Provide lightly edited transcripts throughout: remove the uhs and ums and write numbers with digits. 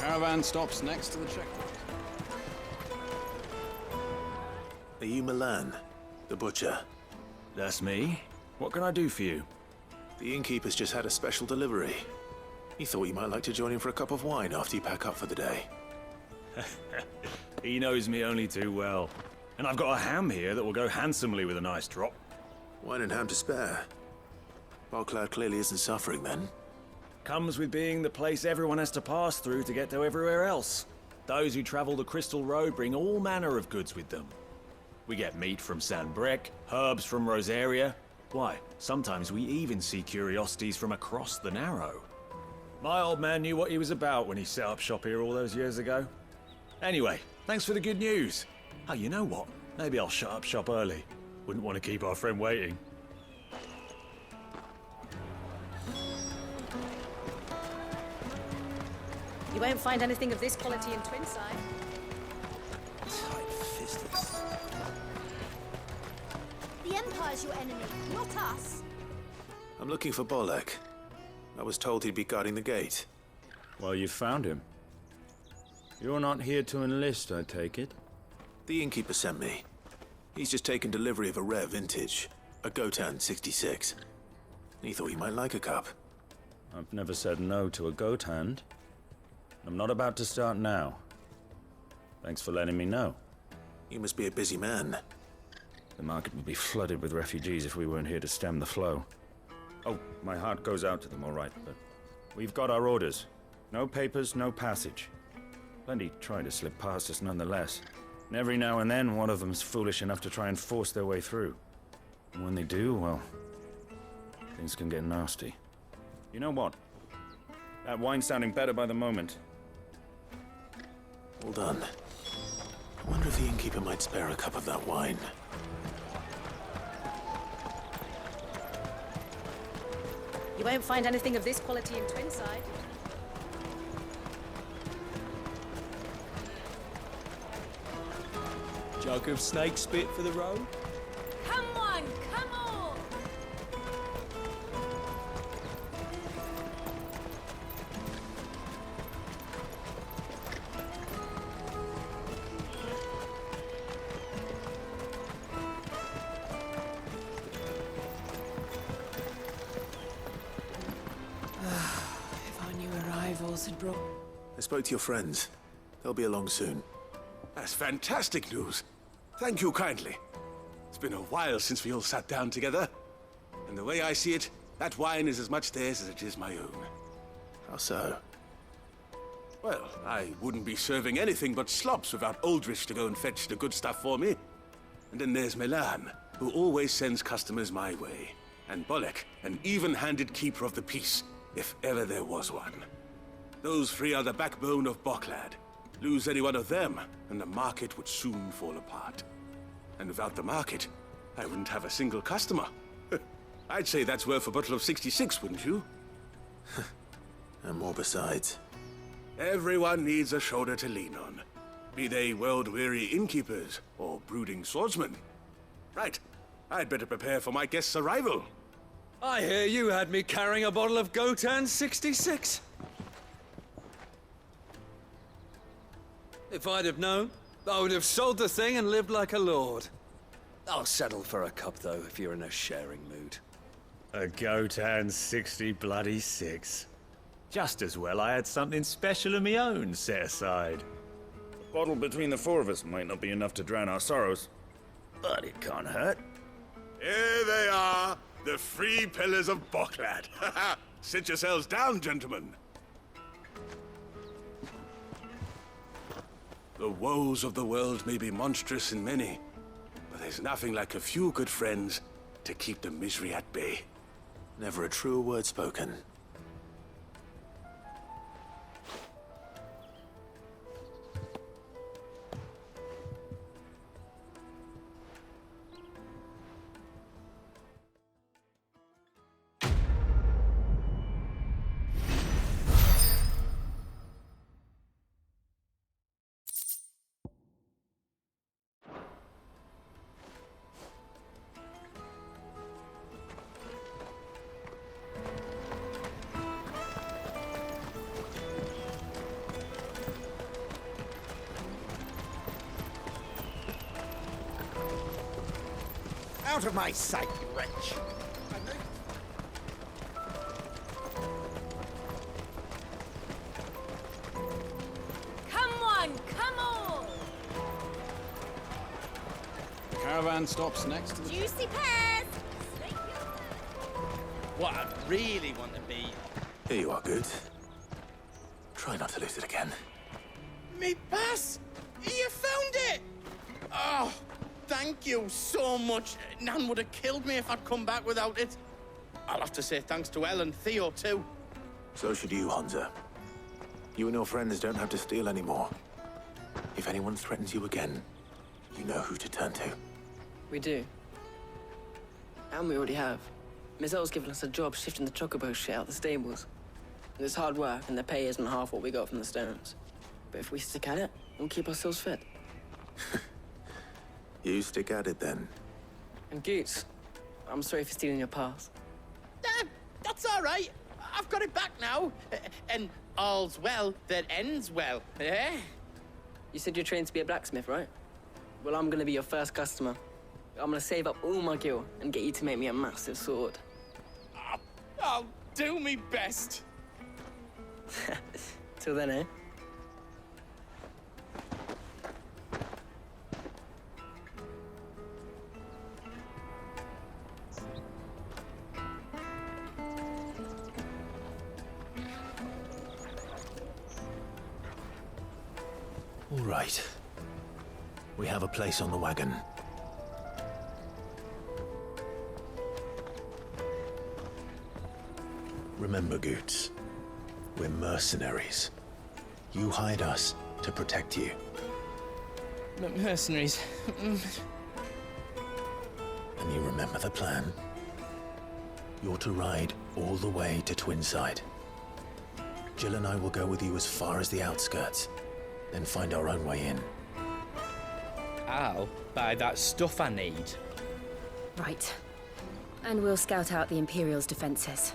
caravan stops next to the checkpoint. Are you Milan, the butcher? That's me. What can I do for you? The innkeeper's just had a special delivery. He thought you might like to join him for a cup of wine after you pack up for the day. He knows me only too well. And I've got a ham here that will go handsomely with a nice drop. Wine and ham to spare. Boklad clearly isn't suffering then. Comes with being the place everyone has to pass through to get to everywhere else. Those who travel the Crystal Road bring all manner of goods with them. We get meat from San Brec, herbs from Rosaria. Why, sometimes we even see curiosities from across the Narrow. My old man knew what he was about when he set up shop here all those years ago. Anyway, thanks for the good news. Oh, you know what? Maybe I'll shut up shop early. Wouldn't want to keep our friend waiting. You won't find anything of this quality in Twinside. Tight-fisted. The Empire's your enemy, not us. I'm looking for Bolek. I was told he'd be guarding the gate. Well, you found him. You're not here to enlist, I take it? The innkeeper sent me. He's just taken delivery of a rare vintage, a Gotan 66. He thought you might like a cup. I've never said no to a goat hand. I'm not about to start now. Thanks for letting me know. You must be a busy man. The market would be flooded with refugees if we weren't here to stem the flow. Oh, my heart goes out to them, all right, but we've got our orders. No papers, no passage. Plenty trying to slip past us nonetheless. And every now and then, one of them's foolish enough to try and force their way through. And when they do, well, things can get nasty. You know what? That wine's sounding better by the moment. Well done. I wonder if the innkeeper might spare a cup of that wine. You won't find anything of this quality in Twinside. Jug of snake spit for the road? Come on, come on! If our new arrivals had brought... I spoke to your friends. They'll be along soon. That's fantastic news. Thank you kindly. It's been a while since we all sat down together. And the way I see it, that wine is as much theirs as it is my own. How so? Well, I wouldn't be serving anything but slops without Aldrich to go and fetch the good stuff for me. And then there's Milan, who always sends customers my way. And Bolek, an even-handed keeper of the peace, if ever there was one. Those three are the backbone of Boklad. Lose any one of them, and the market would soon fall apart. And without the market, I wouldn't have a single customer. I'd say that's worth a bottle of 66, wouldn't you? And more besides. Everyone needs a shoulder to lean on. Be they world-weary innkeepers or brooding swordsmen. Right, I'd better prepare for my guest's arrival. I hear you had me carrying a bottle of Gotan 66. If I'd have known, I would have sold the thing and lived like a lord. I'll settle for a cup, though, if you're in a sharing mood. A Gotan 66. Just as well I had something special of my own set aside. A bottle between the four of us might not be enough to drown our sorrows, but it can't hurt. Here they are, the three pillars of Boklad. Sit yourselves down, gentlemen. The woes of the world may be monstrous in many, but there's nothing like a few good friends to keep the misery at bay. Never a truer word spoken. out of my sight, you wretch! Come on, come on! The caravan stops next to the... Juicy pears! What I really want to be... Here you are, Goods. Try not to lose it again. Me pass! You found it! Oh, thank you so much. Nan would have killed me if I'd come back without it. I'll have to say thanks to Elle and Theo, too. So should you, Hansa. You and your friends don't have to steal anymore. If anyone threatens you again, you know who to turn to. We do. And we already have. Miss Elle's given us a job shifting the chocobo shit out the stables. It's hard work, and the pay isn't half what we got from the Stones. But if we stick at it, we'll keep ourselves fit. You stick at it, then. And Goots, I'm sorry for stealing your pass. That's all right. I've got it back now. And all's well that ends well, eh? You said you're trained to be a blacksmith, right? Well, I'm gonna be your first customer. I'm gonna save up all my gil and get you to make me a massive sword. I'll do me best. Till then, eh? All right. We have a place on the wagon. Remember, Goots, we're mercenaries. You hired us to protect you. Mercenaries. And you remember the plan? You're to ride all the way to Twinside. Jill and I will go with you as far as the outskirts, then find our own way in. I'll buy that stuff I need. Right. And we'll scout out the Imperial's defenses.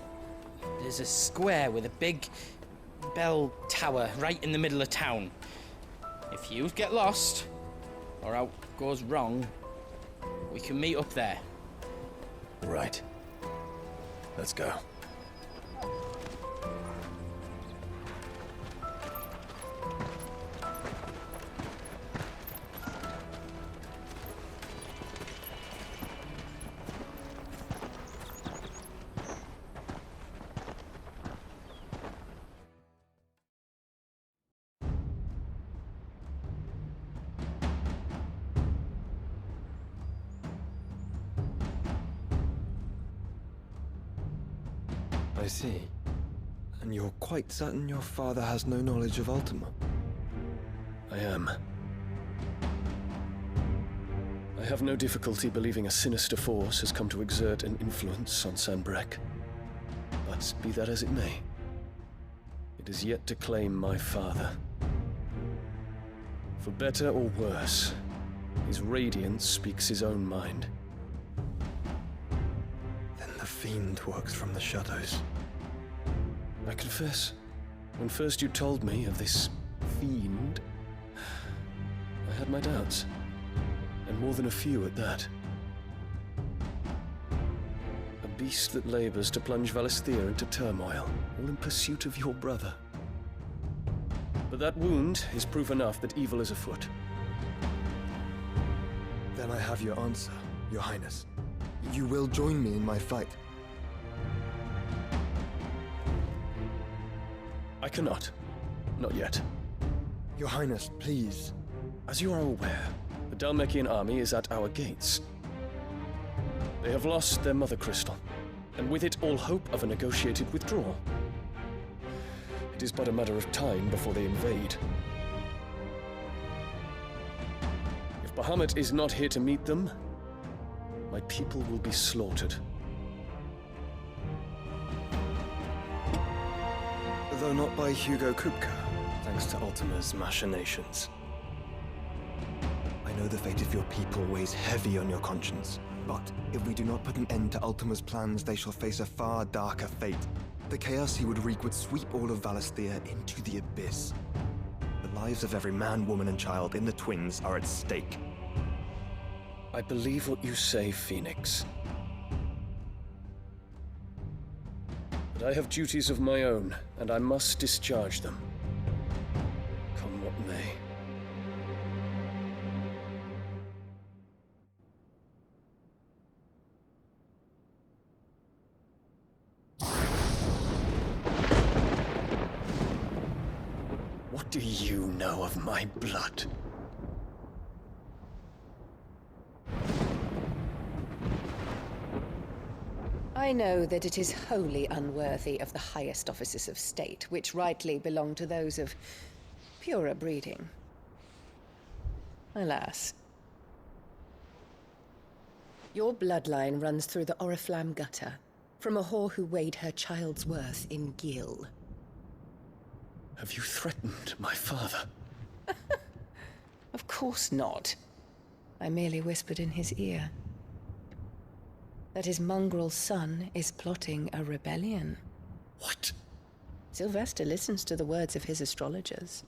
There's a square with a big bell tower right in the middle of town. If you get lost, or out goes wrong, we can meet up there. Right. Let's go. I see. And you're quite certain your father has no knowledge of Ultima? I am. I have no difficulty believing a sinister force has come to exert an influence on Sanbreque. But be that as it may, it is yet to claim my father. For better or worse, his radiance speaks his own mind. Then the fiend works from the shadows. I confess, when first you told me of this fiend, I had my doubts. And more than a few at that. A beast that labors to plunge Valisthea into turmoil, all in pursuit of your brother. But that wound is proof enough that evil is afoot. Then I have your answer, Your Highness. You will join me in my fight. I cannot. Not yet. Your Highness, please. As you are aware, the Dhalmekian army is at our gates. They have lost their mother crystal, and with it all hope of a negotiated withdrawal. It is but a matter of time before they invade. If Bahamut is not here to meet them, my people will be slaughtered. Though not by Hugo Kupka, thanks to Ultima's machinations. I know the fate of your people weighs heavy on your conscience, but if we do not put an end to Ultima's plans, they shall face a far darker fate. The chaos he would wreak would sweep all of Valisthea into the abyss. The lives of every man, woman, and child in the Twins are at stake. I believe what you say, Phoenix. But I have duties of my own, and I must discharge them. Come what may. What do you know of my blood? I know that it is wholly unworthy of the highest offices of state, which rightly belong to those of purer breeding. Alas. Your bloodline runs through the Oriflamme gutter, from a whore who weighed her child's worth in gil. Have you threatened my father? Of course not. I merely whispered in his ear that his mongrel son is plotting a rebellion. What? Sylvester listens to the words of his astrologers.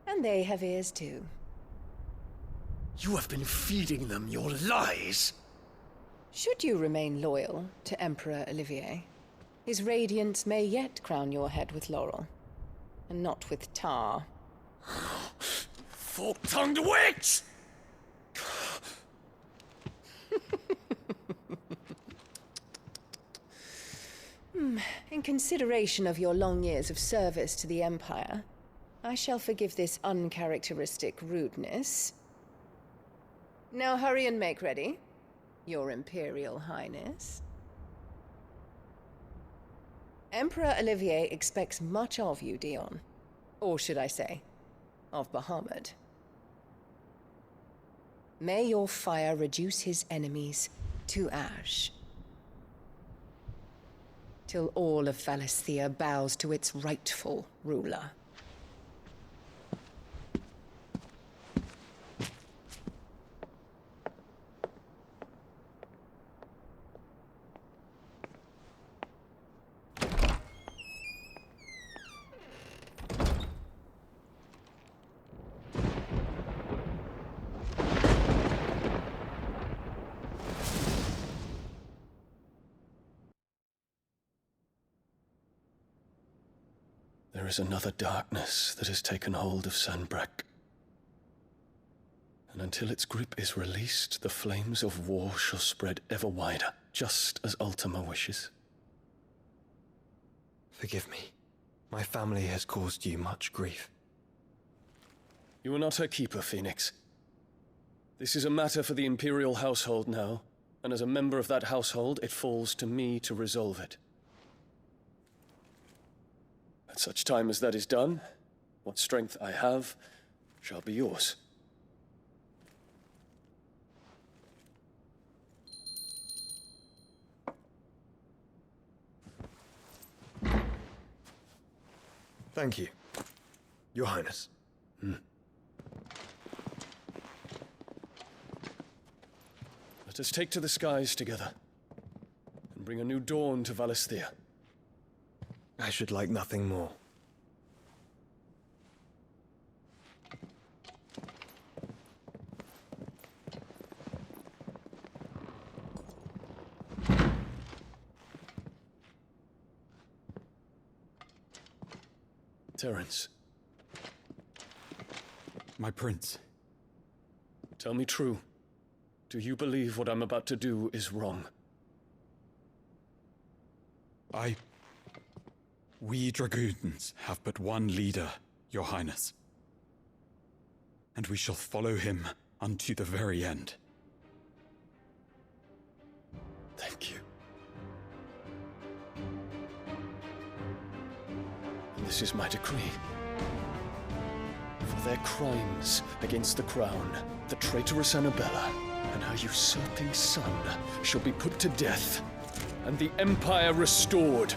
And they have ears too. You have been feeding them your lies! Should you remain loyal to Emperor Olivier, his radiance may yet crown your head with laurel, and not with tar. Fork-tongued witch! In consideration of your long years of service to the Empire, I shall forgive this uncharacteristic rudeness. Now hurry and make ready, Your Imperial Highness. Emperor Olivier expects much of you, Dion. Or should I say, of Bahamut. May your fire reduce his enemies to ash, till all of Valisthea bows to its rightful ruler. There is another darkness that has taken hold of Sanbreque. And until its grip is released, the flames of war shall spread ever wider, just as Ultima wishes. Forgive me. My family has caused you much grief. You are not her keeper, Phoenix. This is a matter for the Imperial household now, and as a member of that household, it falls to me to resolve it. At such time as that is done, what strength I have shall be yours. Thank you, Your Highness. Let us take to the skies together, and bring a new dawn to Valisthea. I should like nothing more. Terence. My prince. Tell me true. Do you believe what I'm about to do is wrong? We dragoons have but one leader, Your Highness. And we shall follow him unto the very end. Thank you. And this is my decree. For their crimes against the crown, the traitorous Annabella and her usurping son shall be put to death, and the Empire restored.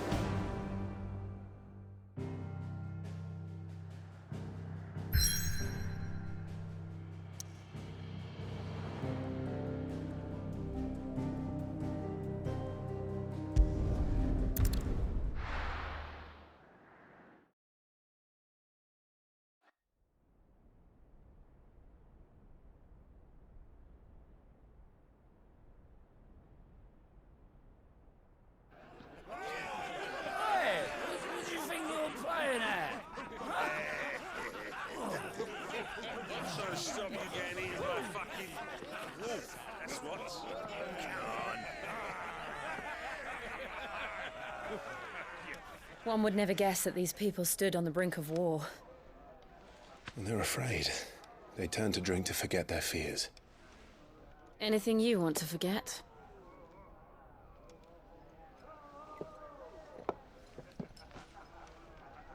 One would never guess that these people stood on the brink of war. And they're afraid. They turn to drink to forget their fears. Anything you want to forget?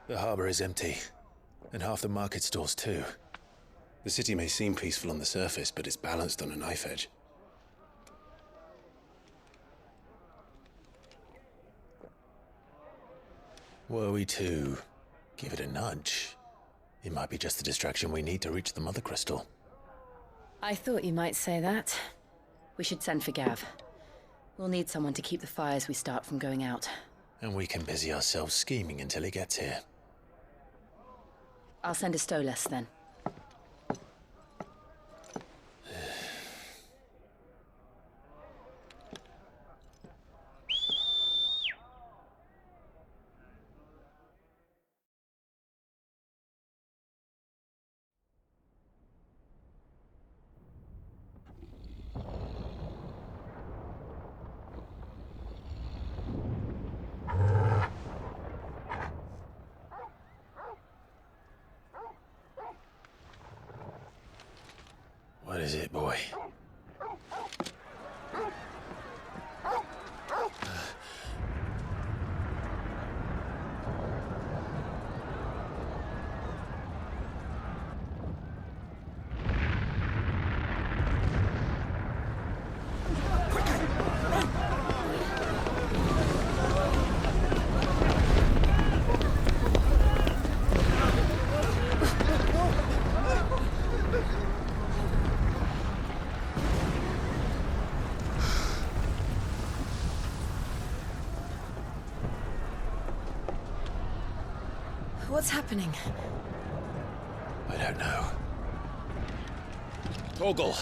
The harbor is empty, and half the market stalls too. The city may seem peaceful on the surface, but it's balanced on a knife edge. Were we to give it a nudge, it might be just the distraction we need to reach the Mother Crystal. I thought you might say that. We should send for Gav. We'll need someone to keep the fires we start from going out. And we can busy ourselves scheming until he gets here. I'll send a Stolas then. What is it, boy? What's happening? I don't know. Torgal!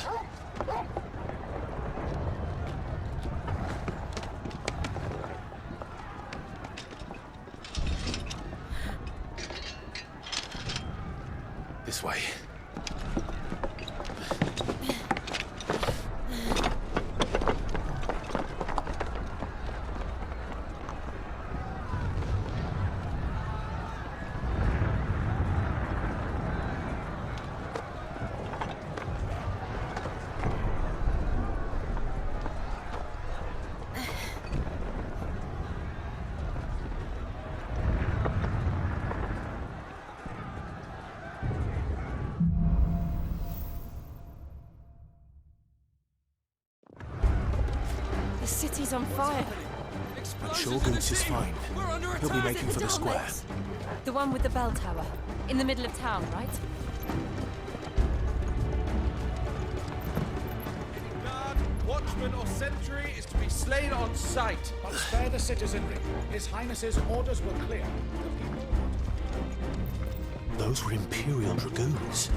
This way. The city's on fire. I'm sure Goots is fine. He'll be making for the square. The one with the bell tower. In the middle of town, right? Guard, watchman or sentry is to be slain on sight. But spare the citizenry. His Highness's orders were clear. Those were Imperial Dragoons.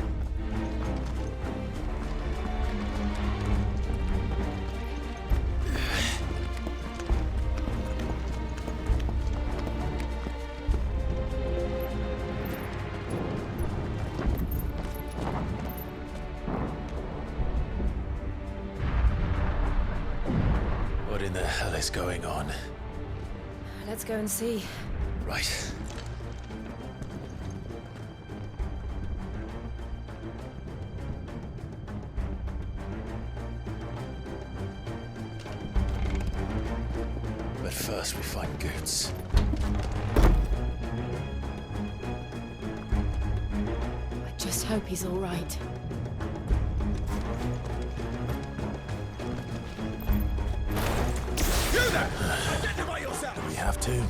What in the hell is going on? Let's go and see. Right. But first we find Goots. I just hope he's all right. You there! Identify yourself! We have to.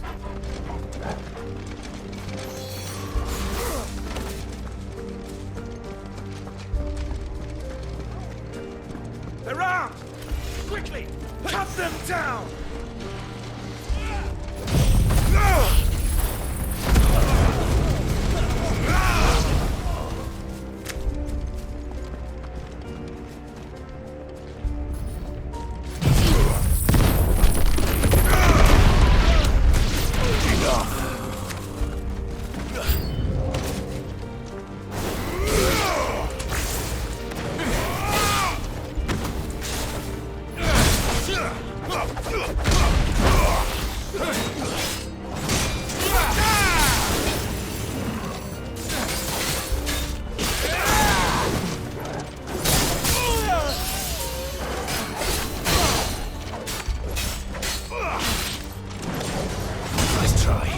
They're armed! Quickly! Cut them down! try.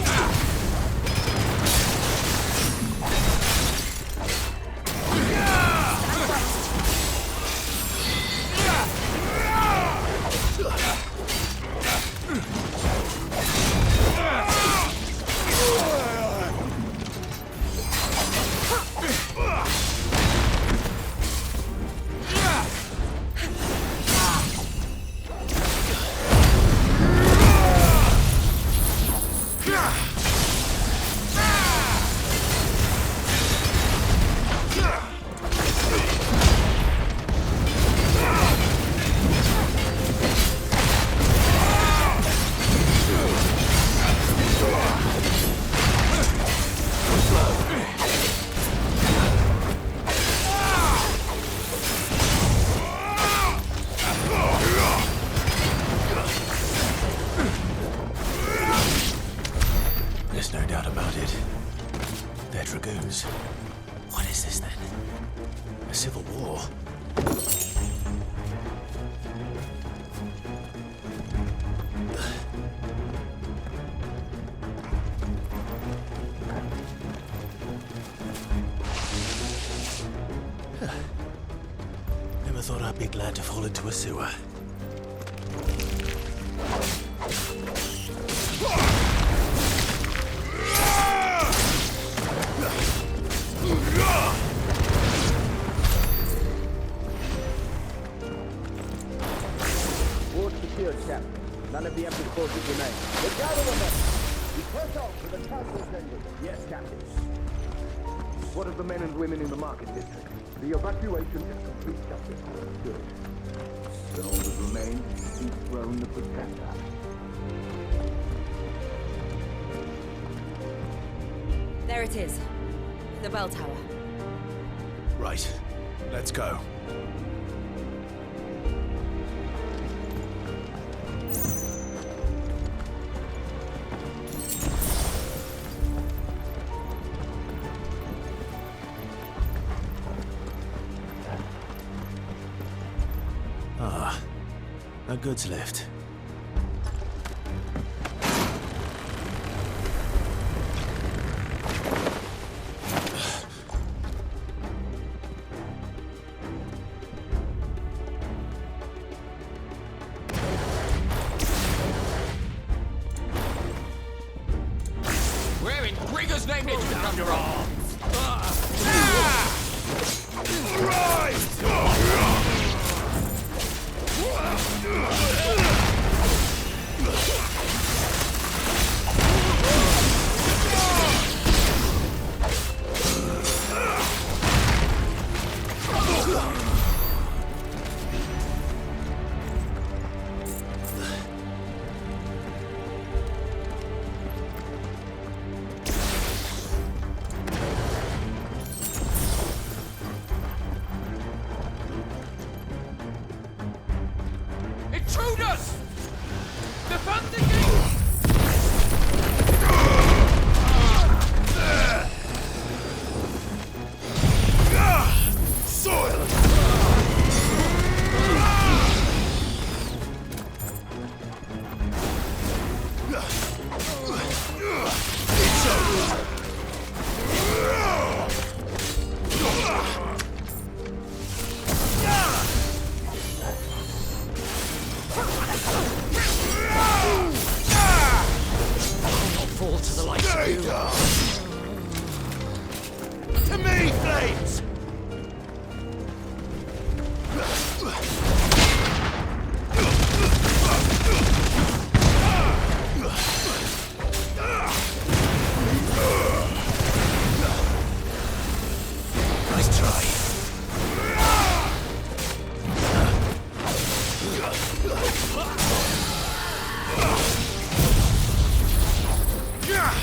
There's no doubt about it. They're dragoons. What is this then? A civil war? Never thought I'd be glad to fall into a sewer. Ward secured, Captain. None of the Emperor's forces remain. Look out on them! We press on to the castle centre. Yes, Captain. What of the men and women in the market district? The evacuation is complete, Captain. Good. The holders remain. Each throne of the center. There it is. The bell tower. Right. Let's go. Ah, no goods left. Where in Grigger's name did you come from? Intruders! Defend the gate! Soil! Fall to the likes of you. To me, flames! Nice try. Yeah!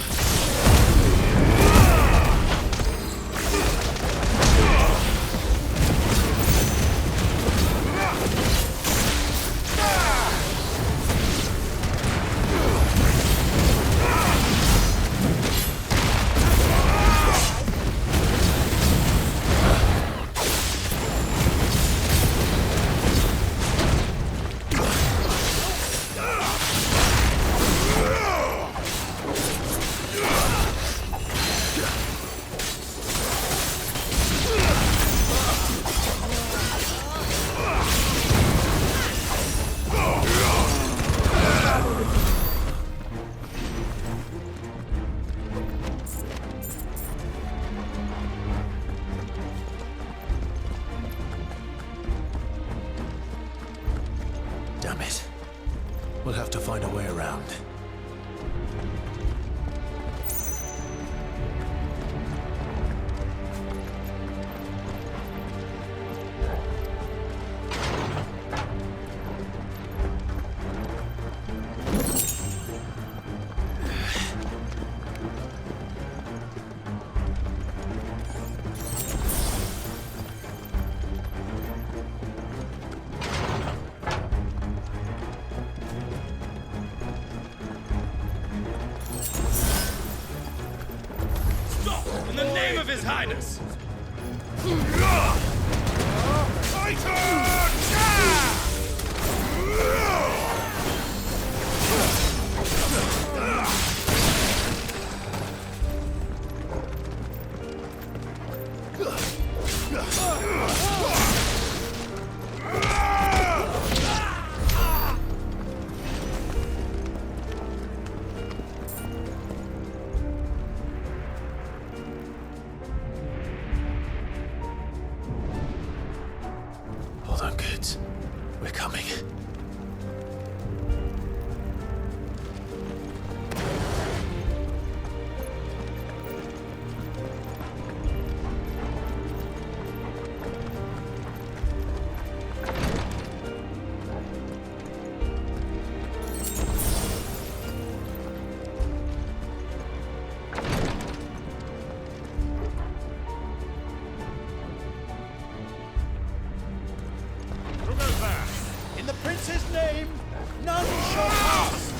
We'll have to find a way around. In the name of His Highness! Hold on, kids. We're coming. In the prince's name, none shall pass!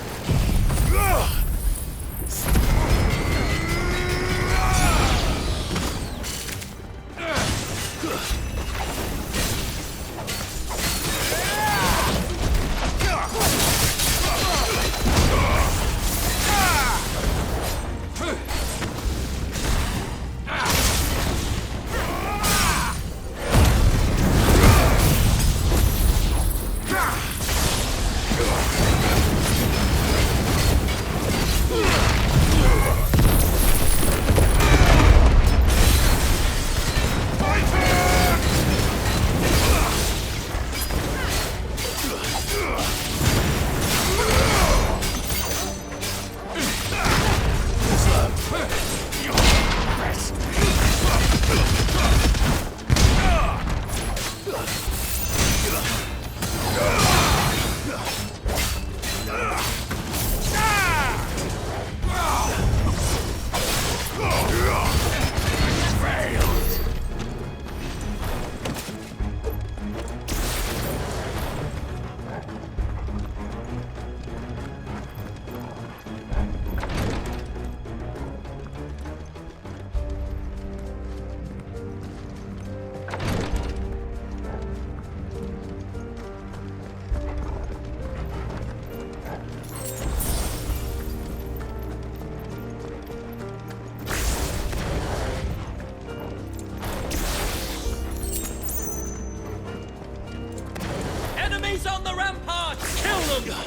Enemies on the ramparts! Kill them!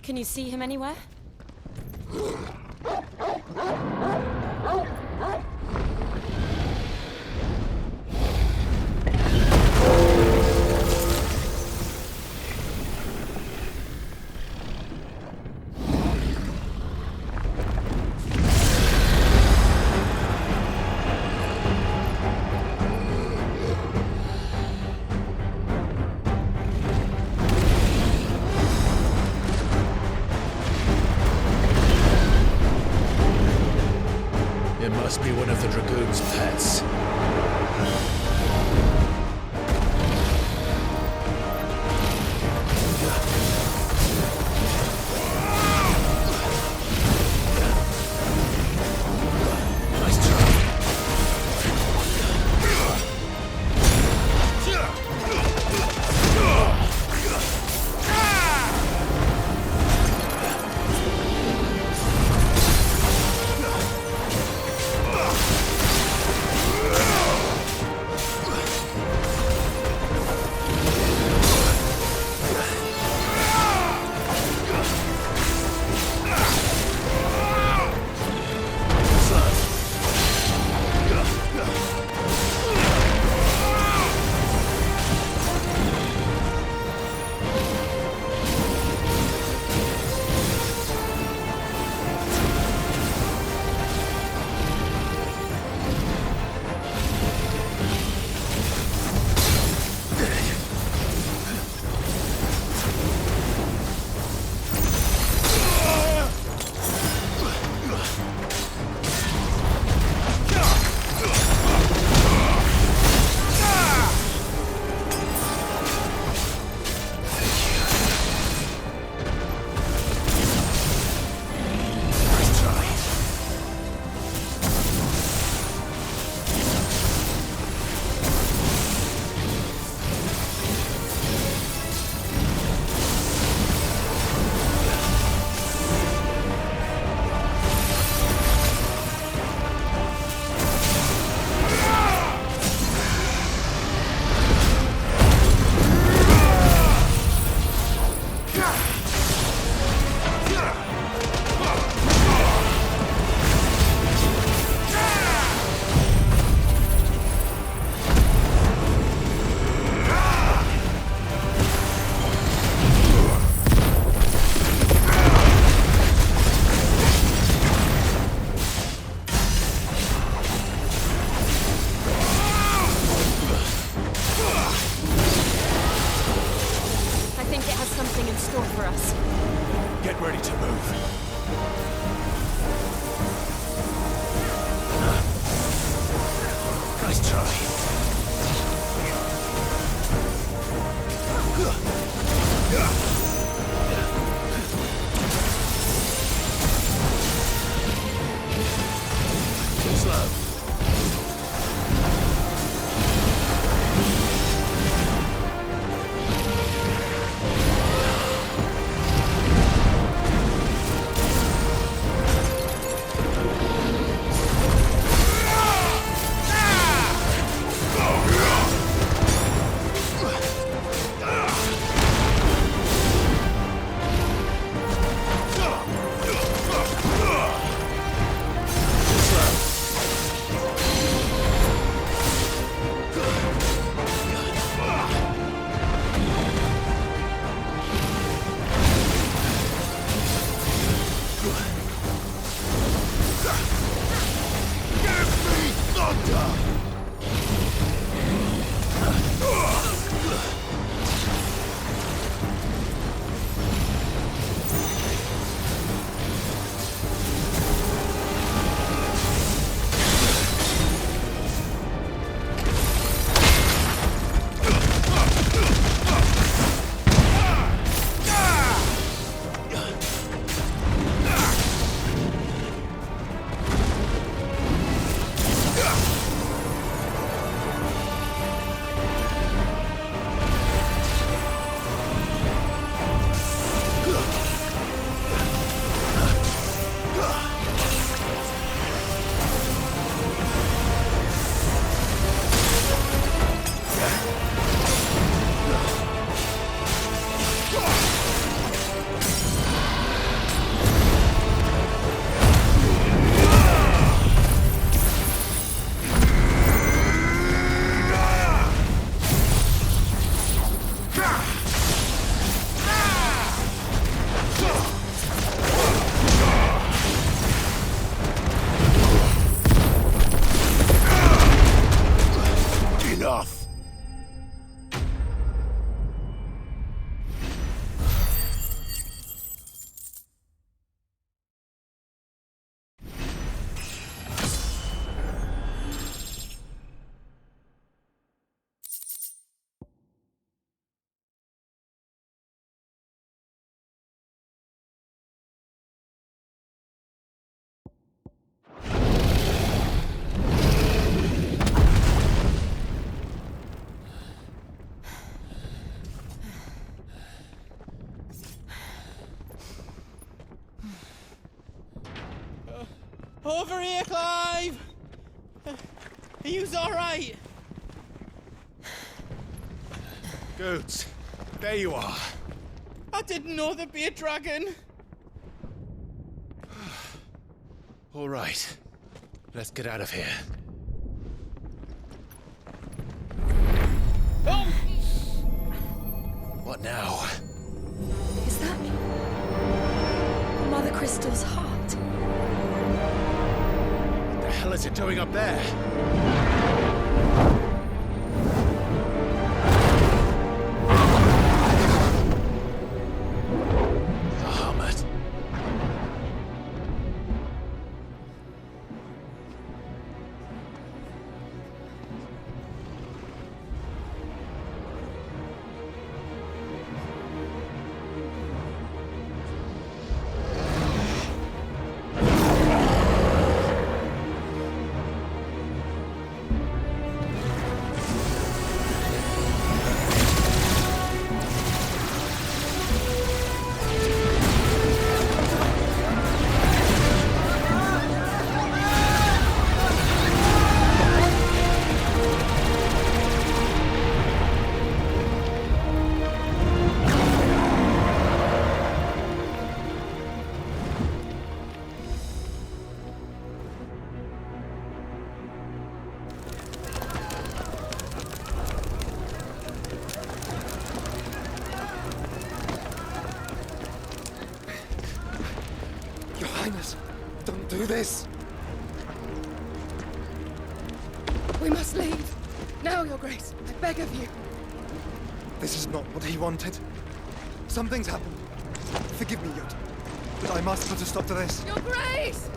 Can you see him anywhere? It must be one of the Dragoon's pets. store for us. Get ready to move. Nice try. Too slow. Over here, Clive! Are you alright? Goats, there you are. I didn't know there'd be a dragon. All right, let's get out of here. Oh! What now? Is that Mother Crystal's heart? What the hell is it doing up there? Don't do this! We must leave. Now, Your Grace. I beg of you. This is not what he wanted. Something's happened. Forgive me, Yod, but I must put a stop to this. Your Grace!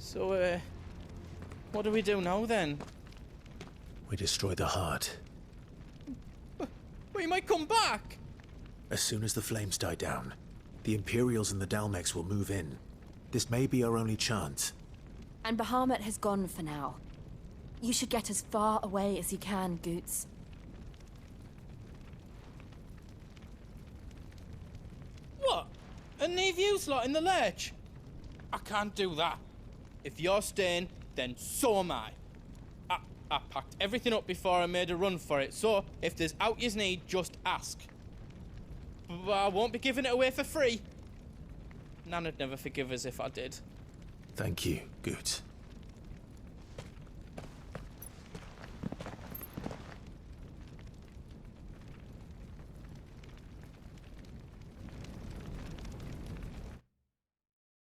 So, what do we do now then? We destroy the heart. We might come back! As soon as the flames die down, the Imperials and the Dalmex will move in. This may be our only chance. And Bahamut has gone for now. You should get as far away as you can, Goots. What? And leave you lot in the lurch? I can't do that. If you're staying, then so am I. I packed everything up before I made a run for it, so if there's out yous need, just ask. But I won't be giving it away for free. Nan'd never forgive us if I did. Thank you, Goots.